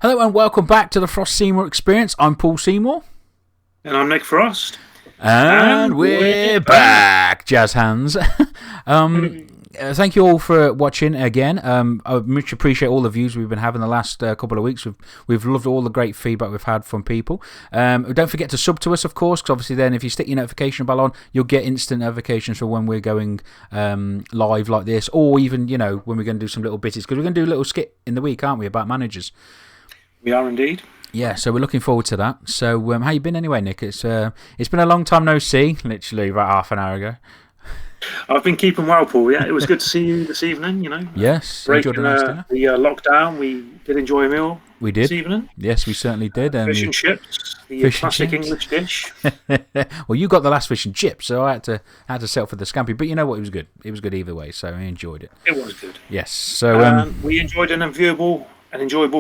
Hello and welcome back to the Frost Seymour Experience. I'm Paul Seymour. And I'm Nick Frost. And we're back, jazz hands. Thank you all for watching again. I much appreciate all the views we've been having the last couple of weeks. We've loved all the great feedback we've had from people. Don't forget to sub to us, of course, because obviously then if you stick your notification bell on, you'll get instant notifications for when we're going live like this, or even, you know, when we're going to do some little bitties, because we're going to do a little skit in the week, aren't we, about managers? We are indeed. Yeah, so we're looking forward to that. So how you been anyway, Nick? It's been a long time no see, literally about half an hour ago. I've been keeping well, Paul. Yeah, it was good to see you this evening, you know. Yes, breaking the lockdown. We did enjoy a meal this evening. Yes, we certainly did. Fish and chips, the classic English dish. Well, you got the last fish and chips, so I had to settle for the scampi. But you know what? It was good. It was good either way, so I enjoyed it. It was good. Yes. So we enjoyed an enjoyable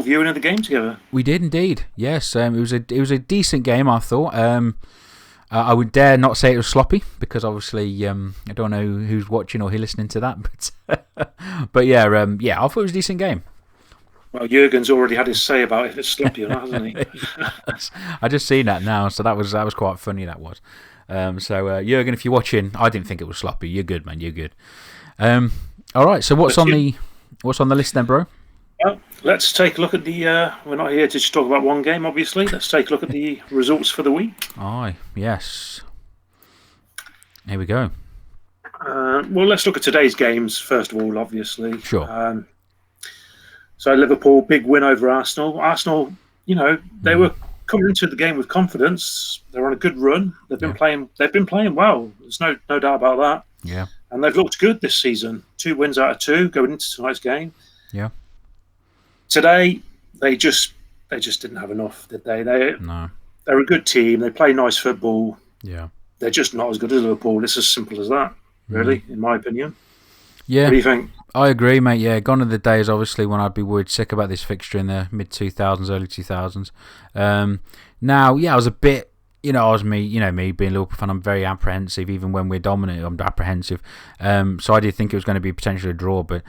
viewing of the game together. We did indeed. Yes, it was a decent game, I thought. I would dare not say it was sloppy because obviously I don't know who's watching or who's listening to that, but yeah, I thought it was a decent game. Well, Jurgen's already had his say about if it's sloppy or not, hasn't he? I just seen that now, so that was quite funny. That was. So Jurgen, if you're watching, I didn't think it was sloppy. You're good, man. You're good. All right. So what's on the list then, bro? Well, let's take a look at the. We're not here to just talk about one game, obviously. Let's take a look at the results for the week. Aye, yes. Here we go. Well, let's look at today's games first of all, obviously. Sure. So Liverpool, big win over Arsenal. Arsenal, you know, they were coming into the game with confidence. They're on a good run. They've been playing. They've been playing well. There's no doubt about that. Yeah. And they've looked good this season. 2 wins out of 2 going into tonight's game. Yeah. Today, they just didn't have enough, did they? No. They're a good team. They play nice football. Yeah. They're just not as good as Liverpool. It's as simple as that, really, in my opinion. Yeah. What do you think? I agree, mate. Yeah, gone are the days, obviously, when I'd be worried sick about this fixture in the mid-2000s, early 2000s. Now, yeah, I was a bit... me being a Liverpool fan, I'm very apprehensive. Even when we're dominant, I'm apprehensive. So I did think it was going to be potentially a draw. But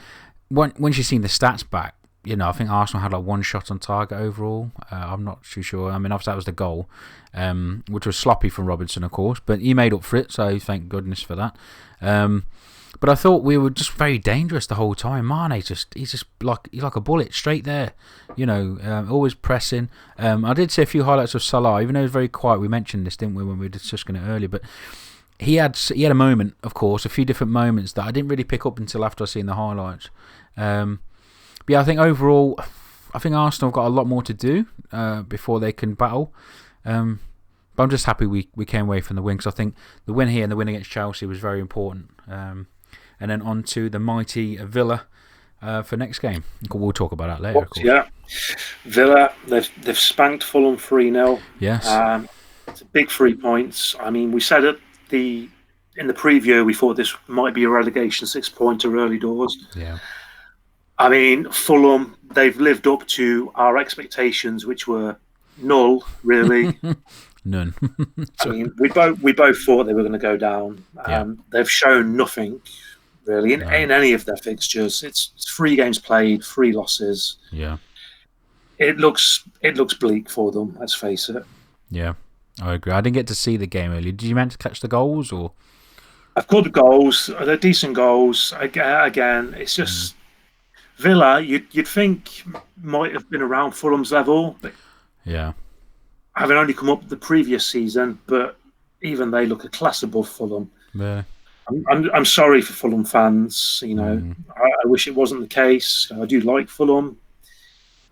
once you've seen the stats back, you know, I think Arsenal had like 1 shot on target overall. I'm not too sure. I mean, obviously that was the goal, which was sloppy from Robertson, of course, but he made up for it, so thank goodness for that. But I thought we were just very dangerous the whole time. Mane, he's like a bullet straight there, you know, always pressing. I did see a few highlights of Salah, even though he was very quiet. We mentioned this, didn't we, when we were discussing it earlier? But he had a moment, of course, a few different moments that I didn't really pick up until after I seen the highlights. But yeah, I think overall, Arsenal have got a lot more to do before they can battle. But I'm just happy we came away from the win, because I think the win here and the win against Chelsea was very important. And then on to the mighty Villa for next game. We'll talk about that later, of course. Yeah, Villa, they've spanked Fulham 3-0. Yes. It's a big 3 points. I mean, we said in the preview we thought this might be a relegation 6-pointer early doors. Yeah. I mean, Fulham, they've lived up to our expectations, which were null, really. None. I mean, we both thought they were going to go down. They've shown nothing, really, in any of their fixtures. It's 3 games played, 3 losses. Yeah. It looks bleak for them, let's face it. Yeah, I agree. I didn't get to see the game earlier. Did you manage to catch the goals? Or? I've caught the goals. They're decent goals. Again, it's just... Villa, you'd think might have been around Fulham's level, but having only come up the previous season, but even they look a class above Fulham. Yeah. I'm sorry for Fulham fans. You know, I wish it wasn't the case. I do like Fulham.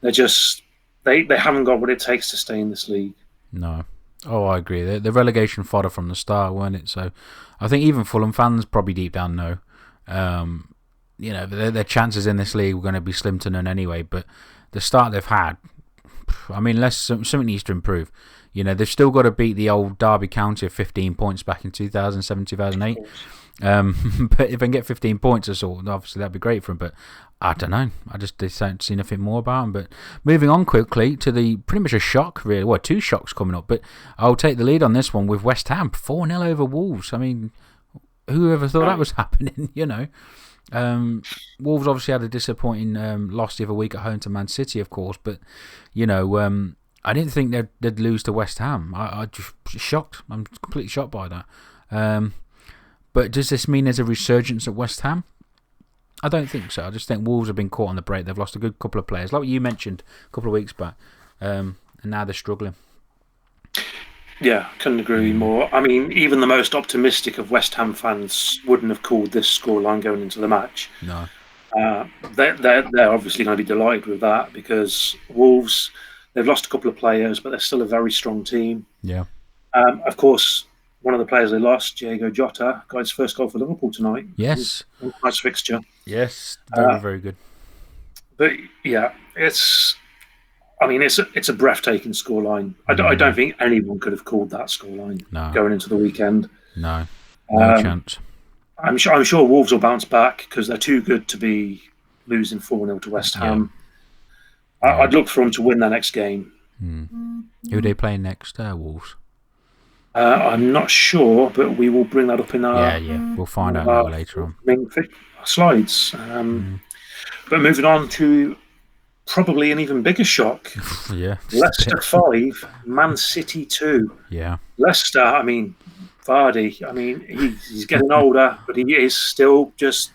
They're just they haven't got what it takes to stay in this league. No. Oh, I agree. They're relegation fodder from the start, weren't it? So I think even Fulham fans probably deep down know. You know, their chances in this league were going to be slim to none anyway, but the start they've had, I mean, something needs to improve. You know, they've still got to beat the old Derby County of 15 points back in 2007, 2008. But if they can get 15 points or so, obviously that'd be great for them, but I don't know. I just don't see nothing more about them. But moving on quickly to the pretty much a shock, really. Well, 2 shocks coming up, but I'll take the lead on this one with West Ham, 4-0 over Wolves. I mean... whoever thought that was happening? Wolves obviously had a disappointing loss the other week at home to Man City, of course, but I didn't think they'd lose to West Ham. I just shocked. I'm completely shocked by that. But does this mean there's a resurgence at West Ham? I don't think so. I just think Wolves have been caught on the break. They've lost a good couple of players, like you mentioned a couple of weeks back, and now they're struggling. Yeah, couldn't agree more. I mean, even the most optimistic of West Ham fans wouldn't have called this scoreline going into the match. No. They're obviously going to be delighted with that because Wolves, they've lost a couple of players, but they're still a very strong team. Yeah. Of course, one of the players they lost, Diego Jota, got his first goal for Liverpool tonight. Yes. Nice fixture. Yes, very good. But yeah, it's a breathtaking scoreline. I don't think anyone could have called that scoreline going into the weekend. No chance. I'm sure Wolves will bounce back because they're too good to be losing 4-0 to West Ham. Yeah. I'd look for them to win their next game. Who are they playing next, Wolves? I'm not sure, but we will bring that up in our... Yeah. We'll find out later on. Slides. But moving on to probably an even bigger shock. Yeah. Leicester 5, Man City 2. Yeah. Leicester, Vardy, he's getting older, but he is still just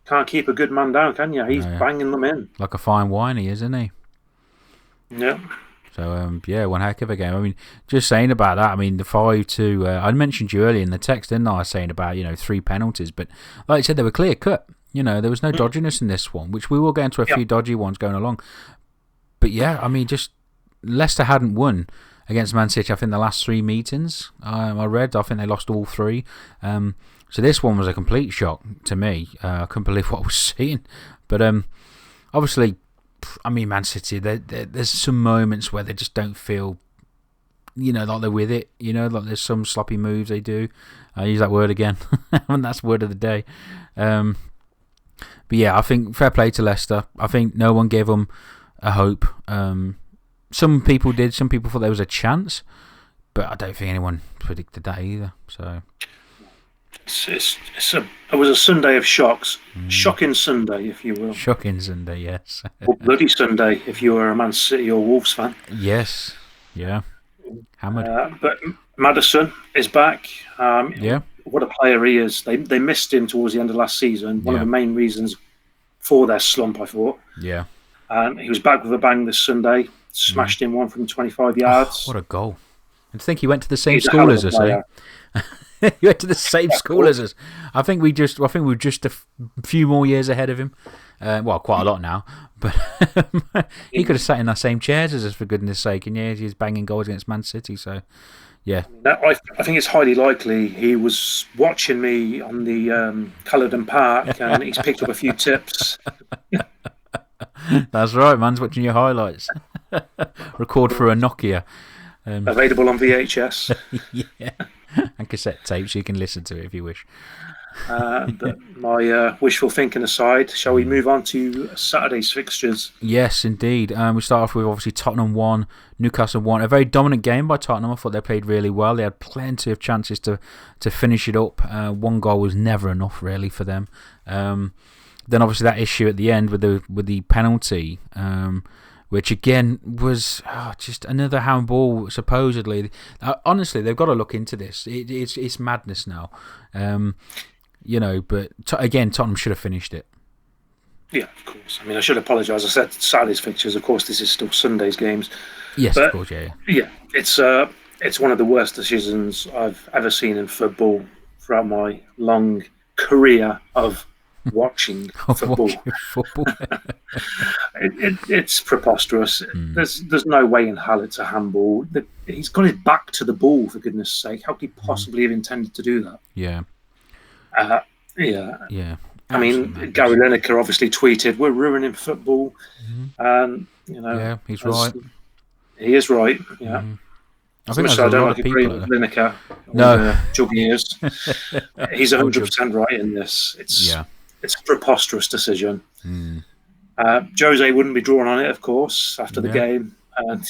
can't keep a good man down, can you? He's banging them in. Like a fine wine he is, isn't he? Yeah. So, one heck of a game. Just saying about that, the 5-2, I mentioned you earlier in the text, didn't I, saying about, 3 penalties, but like I said, they were clear cut. There was no dodginess in this one, which we will get into a few dodgy ones going along. But just Leicester hadn't won against Man City, I think, the last 3 meetings I think they lost all 3. So this one was a complete shock to me. I couldn't believe what I was seeing. But obviously, Man City, there's some moments where they just don't feel, like they're with it. Like there's some sloppy moves they do. I use that word again, and that's word of the day. But yeah, I think fair play to Leicester. I think no one gave them a hope. Some people did. Some people thought there was a chance, but I don't think anyone predicted that either. So it was a Sunday of shocks. Shocking Sunday, if you will. Shocking Sunday, yes. Or bloody Sunday, if you were a Man City or Wolves fan. Yes, yeah. Hammered. But Maddison is back. Yeah. What a player he is. They missed him towards the end of last season. One of the main reasons for their slump, I thought. Yeah. And he was back with a bang this Sunday. Smashed in one from 25 yards. What a goal. And to think he went to the same school as us, eh? He went to the same school as us. I think we were just a few more years ahead of him. Quite a lot now. But he could have sat in our same chairs as us, for goodness sake. And he's banging goals against Man City. So, yeah. I think it's highly likely he was watching me on the Culloden Park and he's picked up a few tips. That's right, man's watching your highlights. Record for a Nokia. Available on VHS. Yeah. And cassette tape, so you can listen to it if you wish. But my wishful thinking aside, shall we move on to Saturday's fixtures? Yes, indeed. We start off with obviously Tottenham 1, Newcastle 1. A very dominant game by Tottenham. I thought they played really well. They had plenty of chances to finish it up. 1 goal was never enough, really, for them. Then obviously that issue at the end with the penalty, which again was just another handball, supposedly. Honestly, they've got to look into this. It's madness now. But again, Tottenham should have finished it. Yeah, of course. I should apologise. I said Saturday's fixtures. Of course, this is still Sunday's games. Yes, but, of course, yeah. Yeah, it's one of the worst decisions I've ever seen in football throughout my long career of watching football. It's preposterous. There's no way in hell it's a handball. He's got his back to the ball, for goodness sake. How could he possibly have intended to do that? Yeah. Yeah. Gary Lineker obviously tweeted, "We're ruining football," and yeah, he's right. He is right. Yeah. I think there's a lot of people with Lineker. No, jug ears. He's 100% right in this. It's a preposterous decision. Jose wouldn't be drawn on it, of course, after the game, and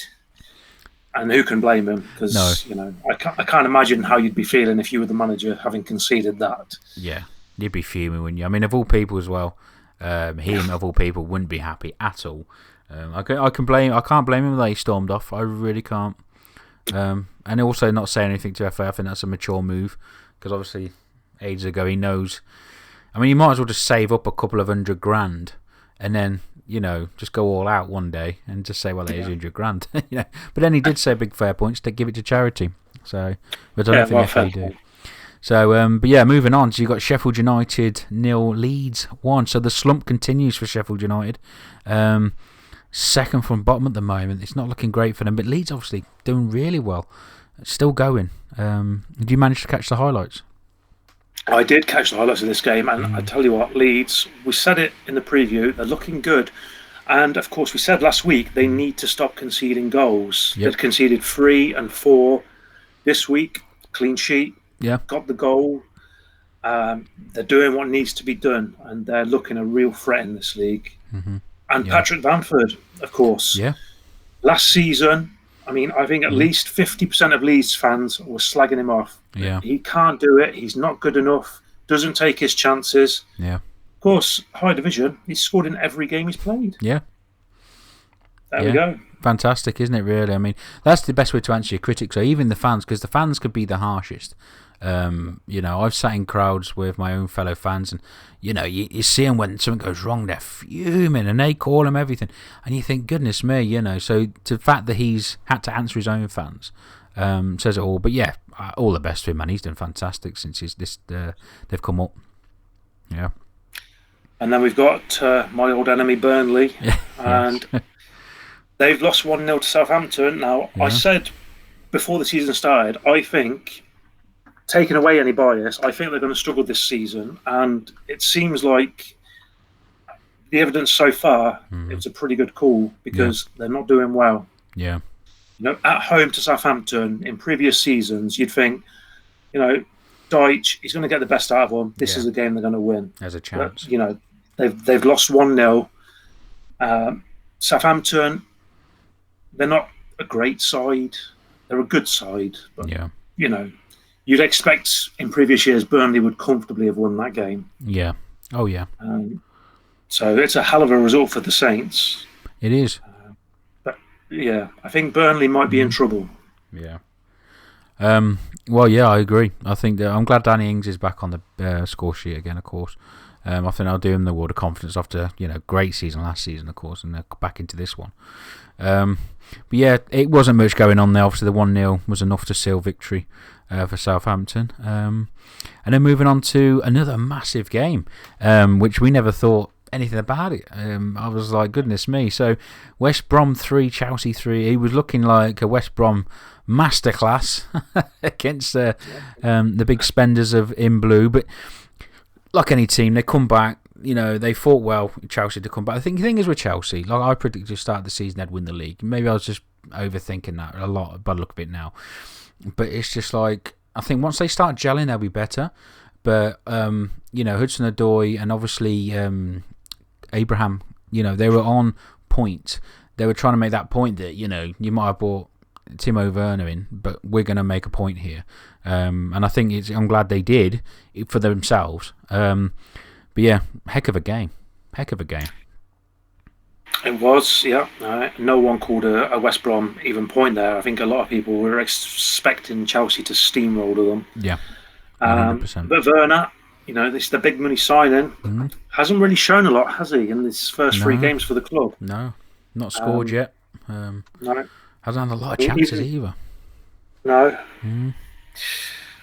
And who can blame him? Because I can't imagine how you'd be feeling if you were the manager having conceded that. Yeah, you'd be fuming, wouldn't you? I mean, of all people as well, him of all people wouldn't be happy at all. I can't blame him that he stormed off. I really can't. And also not saying anything to FA. I think that's a mature move because obviously ages ago he knows. I mean, you might as well just save up a couple of $100,000 and then just go all out one day and just say, well, there's $100,000. But then he did say big fair points to give it to charity. So, but I don't think FA do. So, but yeah, moving on. So you got Sheffield United 0, Leeds 1. So the slump continues for Sheffield United. Second from bottom at the moment. It's not looking great for them, but Leeds obviously doing really well. Still going. Did you manage to catch the highlights? I did catch the highlights of this game, and I tell you what, Leeds, we said it in the preview, they're looking good. And of course, we said last week they need to stop conceding goals. Yep. They've conceded 3 and 4 this week, clean sheet, got the goal. They're doing what needs to be done, and they're looking a real threat in this league. Mm-hmm. And Patrick Bamford, of course. Yeah. Last season, I mean, I think at least 50% of Leeds fans were slagging him off. Yeah. He can't do it. He's not good enough. Doesn't take his chances. Yeah. Of course, high division, he's scored in every game he's played. Yeah. There we go. Fantastic, isn't it, really? I mean, that's the best way to answer your critics, or even the fans, because the fans could be the harshest. I've sat in crowds with my own fellow fans, and you see them when something goes wrong, they're fuming and they call him everything, and you think, goodness me, so the fact that he's had to answer his own fans says it all. But yeah, all the best to him, man. He's done fantastic since they've come up. Yeah. And then we've got my old enemy Burnley, and they've lost 1-0 to Southampton. Now, I said before the season started, I think, taking away any bias, I think they're going to struggle this season. And it seems like the evidence so far, it was a pretty good call because they're not doing well. Yeah. At home to Southampton in previous seasons, you'd think, Deitch, he's going to get the best out of them. This is a game they're going to win. There's a chance. But, they've lost 1-0. Southampton, they're not a great side. They're a good side. But, you'd expect in previous years Burnley would comfortably have won that game. Yeah. Oh, yeah. So it's a hell of a result for the Saints. It is. But, yeah, I think Burnley might be in trouble. Yeah. Well, yeah, I agree. I think that I'm glad Danny Ings is back on the score sheet again, of course. I think I'll do him the world of confidence after, great season last season, of course, and they're back into this one. But yeah, it wasn't much going on there. Obviously, the 1-0 was enough to seal victory for Southampton. And then moving on to another massive game, which we never thought anything about it. I was like, goodness me. So, West Brom 3, Chelsea 3. He was looking like a West Brom masterclass against the big spenders in blue. But like any team, they come back. They fought well, Chelsea, to come back. I think the thing is with Chelsea, like I predicted to start the season they'd win the league. Maybe I was just overthinking that a lot by the look of it now. But it's just like, I think once they start gelling, they'll be better. But, Hudson-Odoi and obviously Abraham, they were on point. They were trying to make that point that, you might have brought Timo Werner in, but we're going to make a point here. And I think I'm glad they did for themselves. But yeah, heck of a game. Heck of a game. It was, yeah. No one called a West Brom even point there. I think a lot of people were expecting Chelsea to steamroller them. Yeah, 100%. But Werner, this is the big money signing. Hasn't really shown a lot, has he, in his first 3 games for the club? No, not scored yet. No. Hasn't had a lot of chances either. No.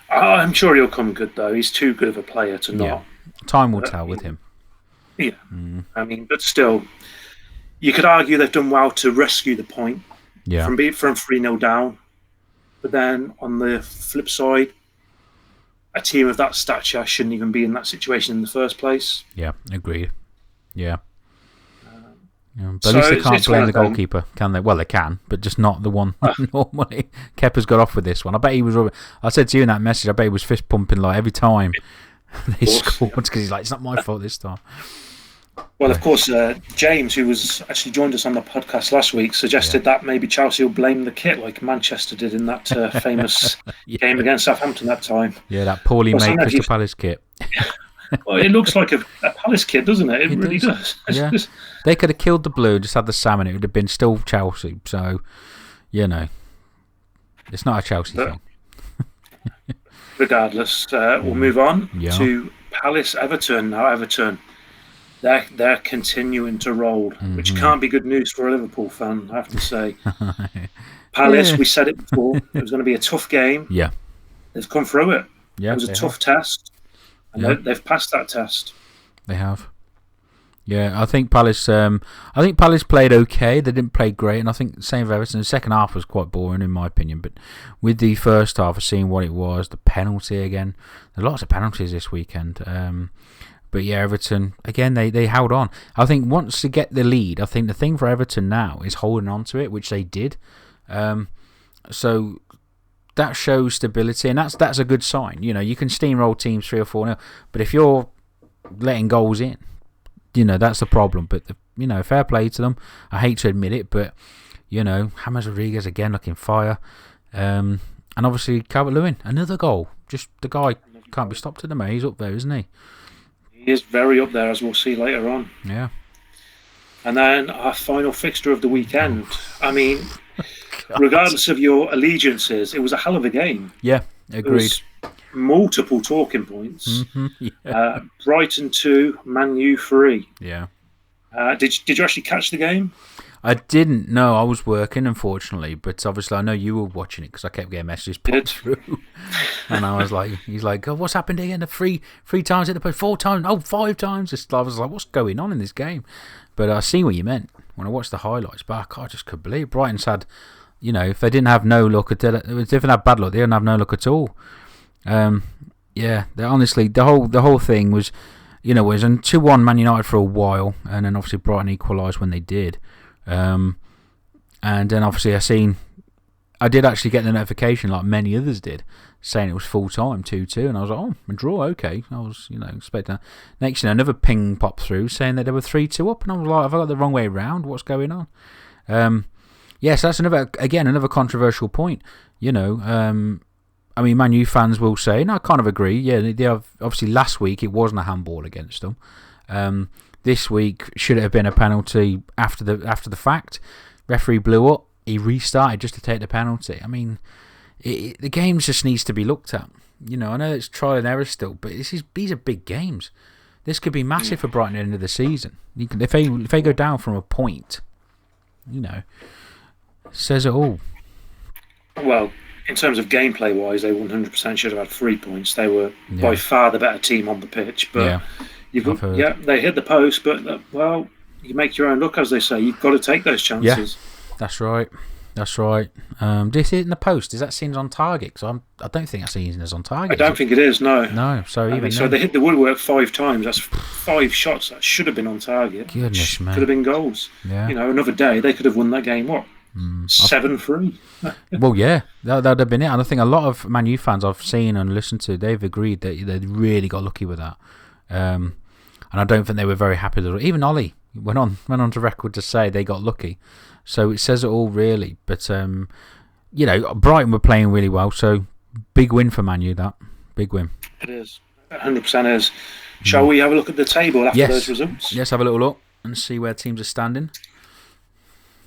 I'm sure he'll come good, though. He's too good of a player to not. Yeah. Time will tell with him. Yeah. I mean, but still, you could argue they've done well to rescue the point from 3-0 down. But then on the flip side, a team of that stature shouldn't even be in that situation in the first place. Yeah, agreed. Yeah. But at least they can't blame the goalkeeper, can they? Well, they can, but just not the one normally. Kepa's got off with this one. I bet he was. I said to you in that message, I bet he was fist pumping like every time they scored because he's like, it's not my fault this time. Well, of course, James, who was actually joined us on the podcast last week, suggested that maybe Chelsea will blame the kit like Manchester did in that famous game against Southampton that time. Yeah, that poorly made Crystal Palace kit. Well, it looks like a Palace kit, doesn't it? It really does. Yeah. They could have killed the blue, just had the salmon. It would have been still Chelsea. So, it's not a Chelsea thing. Regardless, we'll move on to Palace Everton. Now, Everton, they're continuing to roll, which can't be good news for a Liverpool fan, I have to say. Palace, we said it before, it was going to be a tough game. Yeah. They've come through it. Yeah, it was a tough test. And they've passed that test. They have. Yeah, I think Palace played okay. They didn't play great, and I think the same for Everton. The second half was quite boring, in my opinion. But with the first half, of seeing what it was, the penalty again. There are lots of penalties this weekend. But yeah, Everton, again, they held on. I think once they get the lead, I think the thing for Everton now is holding on to it, which they did. So that shows stability, and that's a good sign. You can steamroll teams 3 or 4-0, but if you're letting goals in, that's the problem. But fair play to them. I hate to admit it, but James Rodriguez again looking fire, and obviously Calvert-Lewin, another goal. Just the guy can't be stopped at the maze. He's up there, isn't he? He is very up there, as we'll see later on. Yeah. And then our final fixture of the weekend. I mean, regardless of your allegiances, it was a hell of a game. Yeah, agreed. Multiple talking points. Brighton 2, Man U 3. Yeah. Did you actually catch the game? I didn't. No, I was working, unfortunately. But obviously, I know you were watching it because I kept getting messages popped through. And I was like, he's like, oh, what's happened again? The three times at the post, 4 times, 5 times. I was like, what's going on in this game? But I see what you meant when I watched the highlights back. I just couldn't believe it. Brighton's had, if they didn't have no luck, if they didn't have bad luck, they didn't have no luck at all. Yeah, honestly, the whole thing was, was on 2-1 Man United for a while, and then obviously Brighton equalised when they did. And then obviously I did actually get the notification, like many others did, saying it was full time 2-2, and I was like, oh, a draw, okay. I was expecting that. Next thing, another ping popped through saying that they were 3-2 up, and I was like, have I got the wrong way around? What's going on? Yes, that's another controversial point. I mean, Man U fans will say, and I kind of agree. Yeah, they have, obviously last week it wasn't a handball against them. This week, should it have been a penalty after the fact? Referee blew up. He restarted just to take the penalty. I mean, the game just needs to be looked at. I know it's trial and error still, but these are big games. This could be massive for Brighton at the end of the season. If they go down from a point, says it all. Well, in terms of gameplay-wise, they 100% should have had 3 points. They were by far the better team on the pitch, but they hit the post. But you make your own luck, as they say. You've got to take those chances. Yeah, that's right. Do you see it in the post? Is that seen as on target? Because I don't think that's seen as on target. I don't think it is. No. No. So they hit the woodwork 5 times. That's 5 shots that should have been on target. Goodness, man. Could have been goals. Yeah. Another day they could have won that game. What? 7-3. Well, yeah, that'd have been it. And I think a lot of Man U fans I've seen and listened to, they've agreed that they really got lucky with that. And I don't think they were very happy with it. Even Ollie went on to record to say they got lucky. So it says it all, really. But Brighton were playing really well. So big win for Man U. That big win. It is. 100% is. Shall we have a look at the table after those results? Yes, have a little look and see where teams are standing.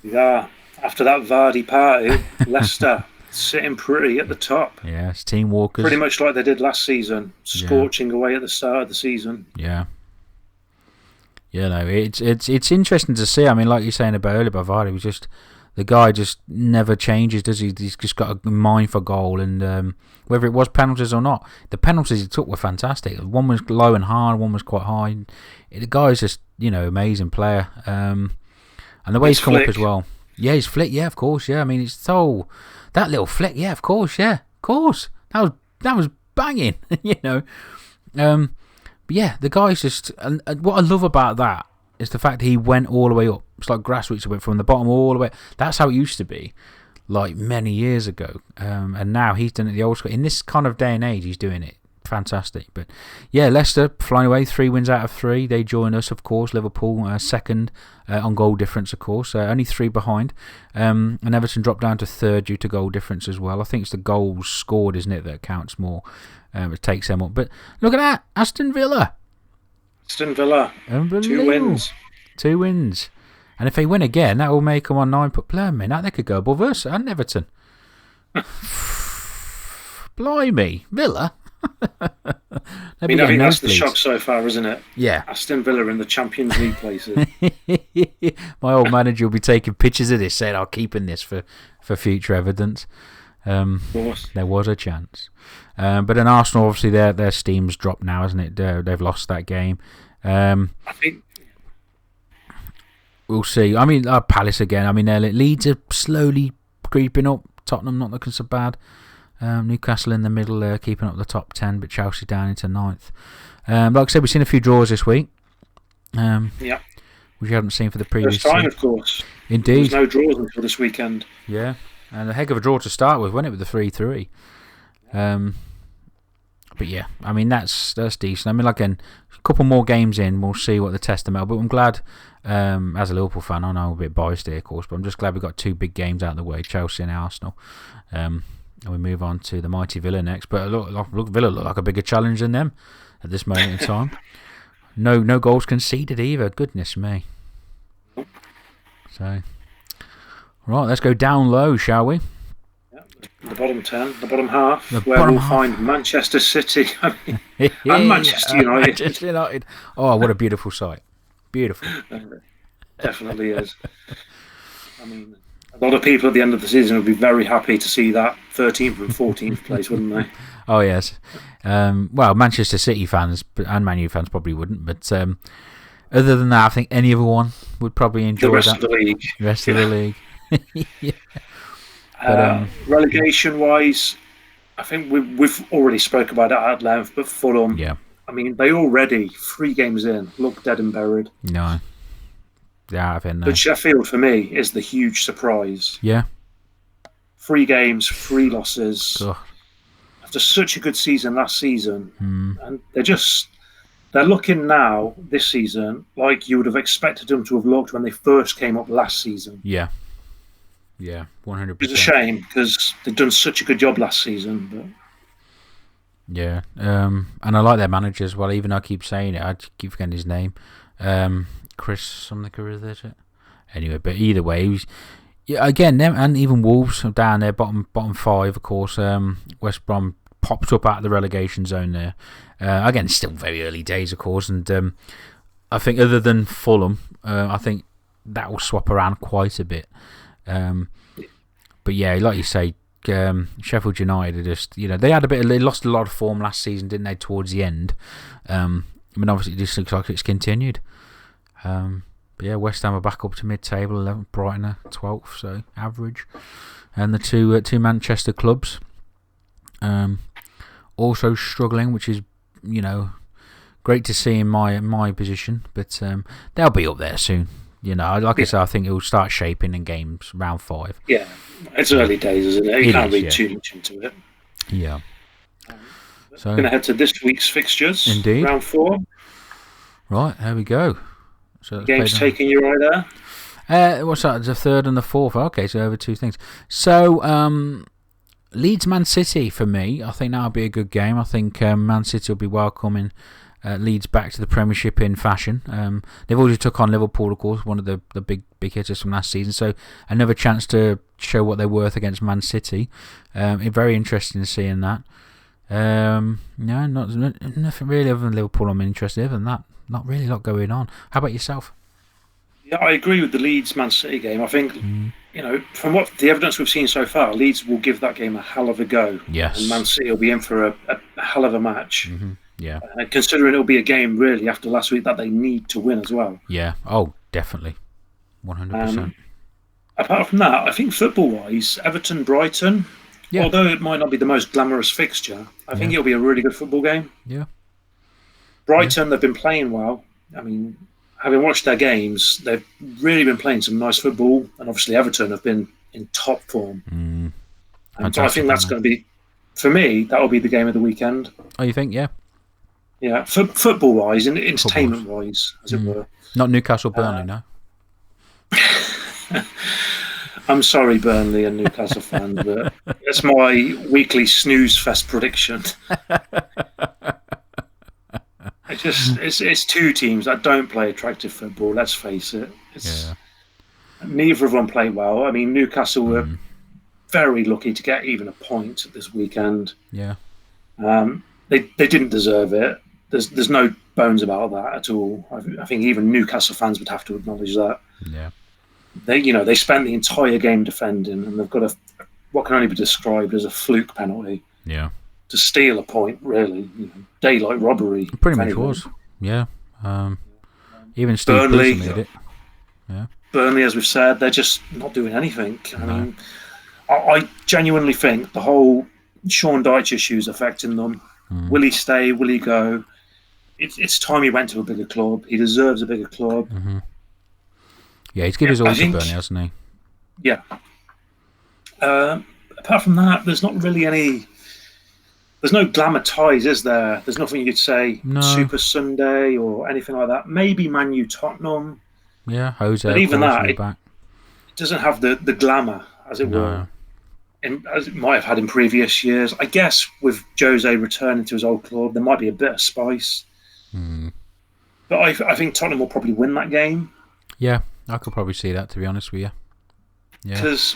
Yeah. After that Vardy party, Leicester sitting pretty at the top. Yeah, it's team walkers. Pretty much like they did last season, scorching away at the start of the season. Yeah. Yeah, no, it's interesting to see. I mean, like you're saying about earlier about Vardy, the guy just never changes, does he? He's just got a mind for goal, and whether it was penalties or not, the penalties he took were fantastic. One was low and hard, one was quite high. The guy's just, amazing player. And the way he's come up as well. Yeah, his flick, yeah, of course, yeah. I mean, it's so... That little flick, yeah, of course, yeah. Of course. That was banging, But yeah, the guy's just... And what I love about that is the fact that he went all the way up. It's like grassroots, went from the bottom all the way... That's how it used to be, like, many years ago. And now he's done it the old school. In this kind of day and age, he's doing it fantastic. But yeah, Leicester flying away, 3 wins out of 3. They join us, of course. Liverpool second on goal difference, of course. Only 3 behind. And Everton dropped down to third due to goal difference as well. I think it's the goals scored, isn't it, that counts more. It takes them up. But look at that, Aston Villa. Unbelievable. 2 wins. 2 wins. And if they win again, that will make them on 9. But blimey, now they could go above us and Everton. Blimey, Villa. I think that's the shock so far, isn't it? Yeah. Aston Villa in the Champions League places. My old manager will be taking pictures of this, saying, "I'm keeping this for future evidence." Of course. There was a chance. But then Arsenal, obviously, their steam's dropped now, hasn't it? They've lost that game. I think we'll see. I mean, Palace again. I mean, Leeds are slowly creeping up. Tottenham not looking so bad. Newcastle in the middle, keeping up the top 10, but Chelsea down into 9th. Like I said, we've seen a few draws this week. Yeah. Which you haven't seen for the previous first time, of course. Indeed. There's no draws until this weekend. Yeah, and a heck of a draw to start with, wasn't it, with the 3-3? But yeah, I mean, that's decent. I mean, again, a couple more games in, we'll see what the test are. But I'm glad, as a Liverpool fan, I know I'm a bit biased here, of course, but I'm just glad we got 2 big games out of the way, Chelsea and Arsenal. And we move on to the mighty Villa next. But look, Villa look like a bigger challenge than them at this moment in time. No goals conceded either. Goodness me. So, right, let's go down low, shall we? Yeah, the bottom 10, the bottom half, where we'll find Manchester City and Manchester United. Manchester United. Oh, what a beautiful sight. Beautiful. Definitely is. I mean, a lot of people at the end of the season would be very happy to see that 13th and 14th place, wouldn't they? Oh, yes. Well, Manchester City fans and Man Utd fans probably wouldn't, but other than that, I think any other one would probably enjoy the rest that. Of the league. The rest of the league. Yeah. But, relegation-wise, I think we've already spoke about it at length, but Fulham, yeah. I mean, they already, 3 games in, look dead and buried. No. Yeah, I think no. But Sheffield, for me, is the huge surprise. Yeah. 3 games, 3 losses. Ugh. After such a good season last season. And they're looking now, this season, like you would have expected them to have looked when they first came up last season. Yeah. Yeah, 100%. It's a shame, because they've done such a good job last season. But yeah, and I like their manager as well, even though I keep saying it. I keep forgetting his name. Chris something, is it? Anyway, but either way, again, them and even Wolves are down there, bottom 5, of course. West Brom popped up out of the relegation zone there. Again, it's still very early days, of course, and I think other than Fulham, I think that will swap around quite a bit. But yeah, like you say, Sheffield United are just, they lost a lot of form last season, didn't they, towards the end? I mean, obviously, it just looks like it's continued. But yeah, West Ham are back up to mid-table, 11th, Brighton are 12th, so average. And the two Manchester clubs also struggling, which is, great to see in my position. But they'll be up there soon. Like I said, I think it will start shaping in games round 5. Yeah, it's early days, isn't it? You can't read too much into it. Yeah. So going to head to this week's fixtures. Indeed. Round 4. Right, there we go. So game's taking you right there. What's that? The 3rd and the 4th. Okay, so over 2 things. So Leeds Man City for me. I think that'll be a good game. I think Man City will be welcoming Leeds back to the Premiership in fashion. They've already took on Liverpool, of course, one of the big hitters from last season. So another chance to show what they're worth against Man City. Very interesting seeing that. No, nothing really other than Liverpool I'm interested in. Other than that, not really a lot going on. How about yourself? Yeah, I agree with the Leeds-Man City game. I think, from what the evidence we've seen so far, Leeds will give that game a hell of a go. Yes. And Man City will be in for a hell of a match. Mm-hmm. Yeah. Considering it'll be a game, really, after last week, that they need to win as well. Yeah. Oh, definitely. 100%. Apart from that, I think football-wise, Everton-Brighton, although it might not be the most glamorous fixture, I think it'll be a really good football game. Yeah. Brighton, they've been playing well. I mean, having watched their games, they've really been playing some nice football. And obviously Everton have been in top form. So I think that's going to be for me, that will be the game of the weekend. Oh, you think? Yeah. Yeah, football-wise and entertainment-wise, as it were. Not Newcastle Burnley, no. I'm sorry, Burnley and Newcastle fans, but it's my weekly snooze fest prediction. It's two teams that don't play attractive football. Let's face it. Neither of them play well. I mean, Newcastle were very lucky to get even a point this weekend. Yeah. They didn't deserve it. There's no bones about that at all. I think even Newcastle fans would have to acknowledge that. Yeah. They spent the entire game defending, and they've got what can only be described as a fluke penalty. Yeah. To steal a point, really, daylight robbery. It pretty much was. Yeah. Even Steve Burnley made it. Yeah. Burnley, as we've said, they're just not doing anything. I mean, I genuinely think the whole Sean Dyche issue is affecting them. Will he stay? Will he go? It's time he went to a bigger club. He deserves a bigger club. Mm-hmm. Yeah, he's given his all to Burnley, hasn't he? Yeah. Apart from that, there's not really any. There's no glamour ties, is there? There's nothing you could say Super Sunday or anything like that. Maybe Man Utd Tottenham. Yeah, Jose. But even that, it doesn't have the glamour, as it were, as it might have had in previous years. I guess with Jose returning to his old club, there might be a bit of spice. But I think Tottenham will probably win that game. Yeah, I could probably see that, to be honest with you. Yeah. Because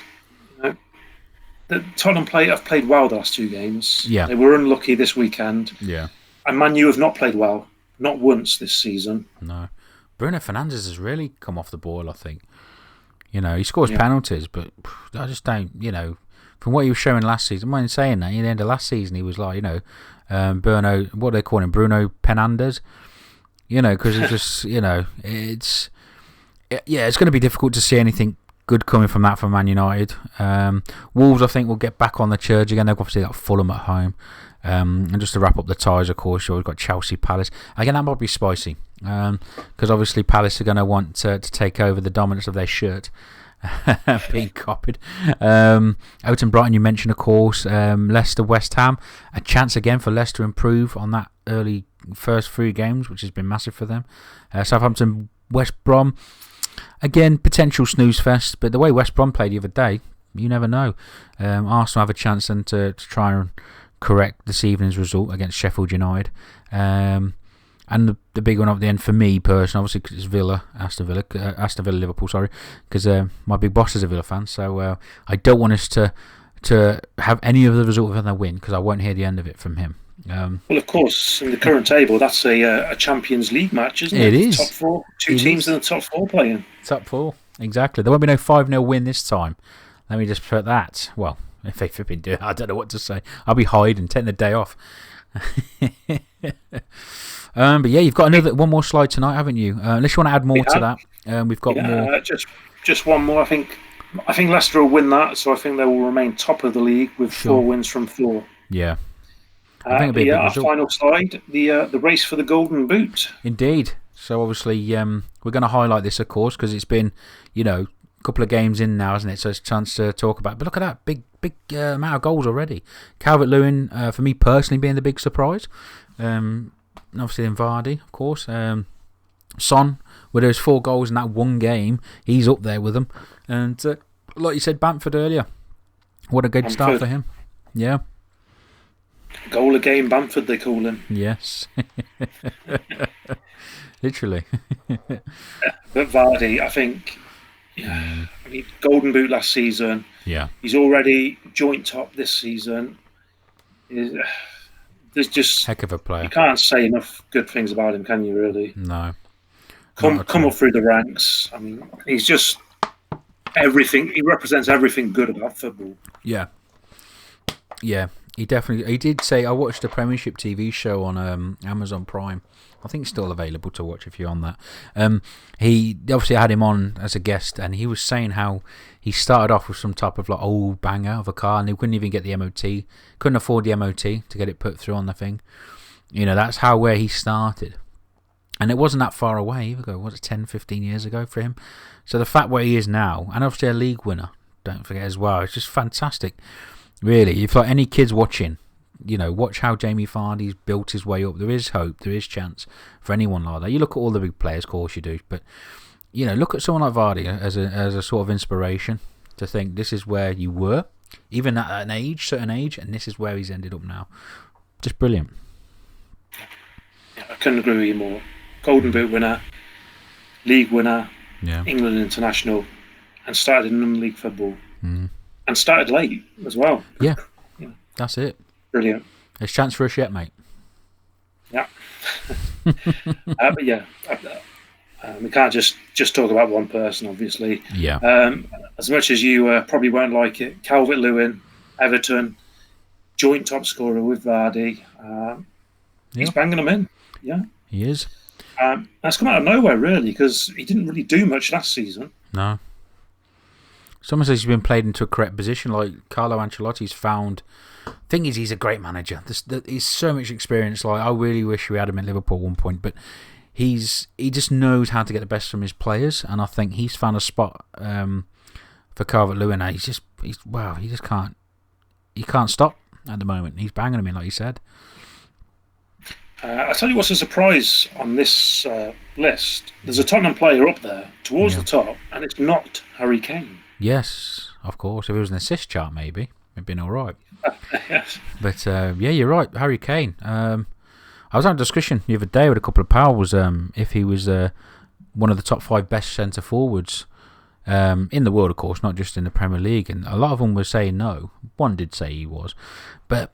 the Tottenham have played well the last two games. Yeah. They were unlucky this weekend. Yeah. And Man U have not played well. Not once this season. No. Bruno Fernandes has really come off the ball, I think. He scores penalties, but I just don't, from what he was showing last season, I'm not saying that, at the end of last season, he was like, Bruno, what do they call him? Bruno Fernandes? Because it's just, it's going to be difficult to see anything good coming from that for Man United. Wolves, I think, will get back on the church again. They've obviously got Fulham at home. And just to wrap up the ties, of course, we've got Chelsea, Palace. Again, that might be spicy. Because obviously Palace are going to want to take over the dominance of their shirt being copied. Everton, Brighton, you mentioned, of course. Leicester, West Ham. A chance again for Leicester to improve on that early first 3 games, which has been massive for them. Southampton, West Brom. Again, potential snooze fest, but the way West Brom played the other day, you never know. Arsenal have a chance then to try and correct this evening's result against Sheffield United. And the big one at the end for me personally, obviously, is Aston Villa, Liverpool, sorry, because my big boss is a Villa fan, so I don't want us to have any of the result of their win, because I won't hear the end of it from him. Well, of course, in the current table, that's a Champions League match, isn't it? It is. Top 4, two teams in the top 4 playing. Top 4, exactly. There won't be no 5-0 win this time. Let me just put that. Well, if they've been doing it, I don't know what to say. I'll be hiding, taking the day off. But yeah, you've got one more slide tonight, haven't you? Unless you want to add more to that. We've got more. Just one more. I think Leicester will win that, so I think they will remain top of the league with 4 wins from 4. Yeah. I think it'll be our final slide, the race for the Golden Boot. Indeed. So obviously, we're going to highlight this, of course, because it's been, a couple of games in now, isn't it? So it's a chance to talk about it. But look at that big amount of goals already. Calvert-Lewin, for me personally, being the big surprise. Obviously, then Vardy, of course. Son, where there's 4 goals in that one game, he's up there with them. And like you said, Bamford earlier, what a good start for him. Yeah. Goal a game, Bamford, they call him. Yes. Literally. But Vardy, I think, Golden Boot last season. Yeah. He's already joint top this season. There's just heck of a player. You can't say enough good things about him, can you? Really? No. Come up through the ranks. I mean, he's just everything. He represents everything good about football. Yeah. Yeah. He did say, I watched a Premiership TV show on Amazon Prime. I think it's still available to watch if you're on that. He obviously had him on as a guest, and he was saying how he started off with some type of old banger of a car, and he couldn't even get the MOT, couldn't afford the MOT to get it put through on the thing. That's where he started. And it wasn't that far away either. Was it 10, 15 years ago for him? So the fact where he is now, and obviously a league winner, don't forget as well, it's just fantastic. Really, if any kids watching, watch how Jamie Vardy's built his way up. There is hope. There is chance for anyone like that. You look at all the big players, of course you do, but look at someone like Vardy as a sort of inspiration to think this is where you were, even at an certain age, and this is where he's ended up now. Just brilliant. I couldn't agree with you more. Golden Boot winner, league winner, England international, and started in non-league football. And started late as well. Yeah, that's it. Brilliant. There's chance for us yet, mate. Yeah. But yeah, we can't just talk about one person, obviously. Yeah. As much as you probably won't like it, Calvert-Lewin, Everton, joint top scorer with Vardy. He's banging them in. Yeah. He is. That's come out of nowhere, really, because he didn't really do much last season. No. It's almost like he's been played into a correct position, like Carlo Ancelotti's found. Thing is, he's a great manager. He's so much experience. Like, I really wish we had him in Liverpool at one point, but he just knows how to get the best from his players, and I think he's found a spot for Calvert-Lewin. He just can't. He can't stop at the moment. He's banging them in, like you said. I'll tell you what's a surprise on this list. There's a Tottenham player up there towards the top, and it's not Harry Kane. Yes, of course. If it was an assist chart, maybe it'd been all right. Yes. But you're right, Harry Kane. I was having a discussion the other day with a couple of pals if he was one of the top 5 best centre forwards in the world, of course, not just in the Premier League. And a lot of them were saying no. One did say he was, but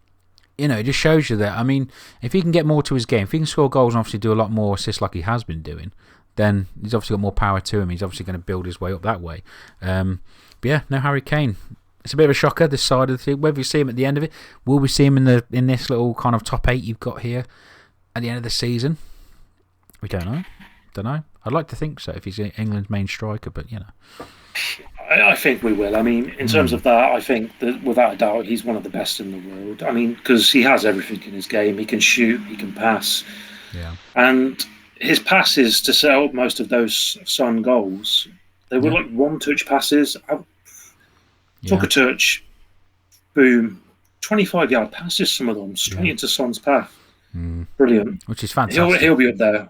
it just shows you that. I mean, if he can get more to his game, if he can score goals and obviously do a lot more assists like he has been doing, then he's obviously got more power to him. He's obviously going to build his way up that way. But yeah, no Harry Kane. It's a bit of a shocker this side of the thing. Whether we see him at the end of it, will we see him in this little kind of top 8 you've got here at the end of the season? We don't know. I'd like to think so if he's England's main striker, but I think we will. I mean, in terms of that, I think that without a doubt he's one of the best in the world. I mean, because he has everything in his game. He can shoot, he can pass, and his passes to set up most of those Son goals, they were like one-touch passes. Took a touch, boom, 25-yard passes, some of them, straight into Son's path. Brilliant. Which is fantastic. He'll be up there,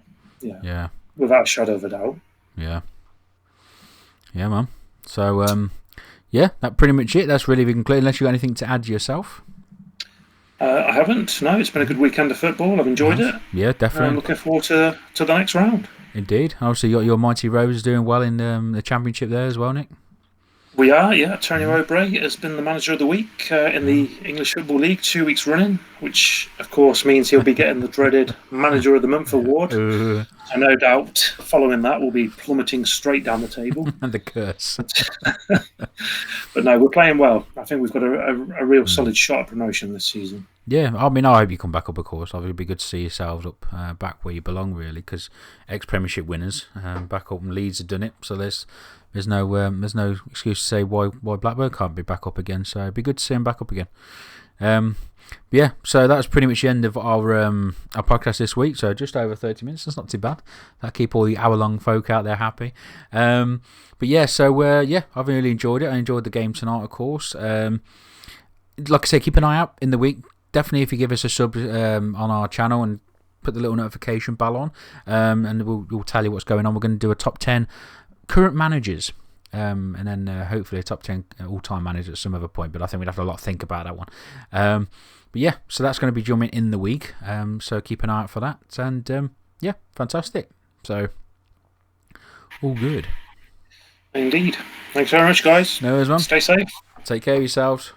without a shadow of a doubt. Yeah, man. So, that's pretty much it. That's really concluded, unless you've got anything to add yourself. I haven't. No, it's been a good weekend of football. I've enjoyed it. Yeah, definitely. I'm looking forward to the next round. Indeed. Obviously, you got your Mighty Rovers doing well in the Championship there as well, Nick. We are, Tony Mowbray has been the manager of the week in the English Football League 2 weeks running, which of course means he'll be getting the dreaded Manager of the Month award. So no doubt, following that, we'll be plummeting straight down the table. And the curse. But no, we're playing well. I think we've got a real solid shot at promotion this season. Yeah, I mean, I hope you come back up, of course. It'd be good to see yourselves up back where you belong, really, because ex-Premiership winners back up, and Leeds have done it. So there's no excuse to say why Blackburn can't be back up again. So it'd be good to see him back up again. Yeah, so that's pretty much the end of our podcast this week. So just over 30 minutes. That's not too bad. That'll keep all the hour-long folk out there happy. But yeah, so I've really enjoyed it. I enjoyed the game tonight, of course. Like I say, keep an eye out in the week. Definitely, if you give us a sub on our channel and put the little notification bell on, and we'll tell you what's going on. We're going to do a top 10 current managers, and then hopefully a top 10 all-time managers at some other point. But I think we'd have a lot to think about that one. But yeah, so that's going to be jumping in the week. So keep an eye out for that. And yeah, fantastic. So all good. Indeed. Thanks very much, guys. No worries, man. Stay safe. Take care of yourselves.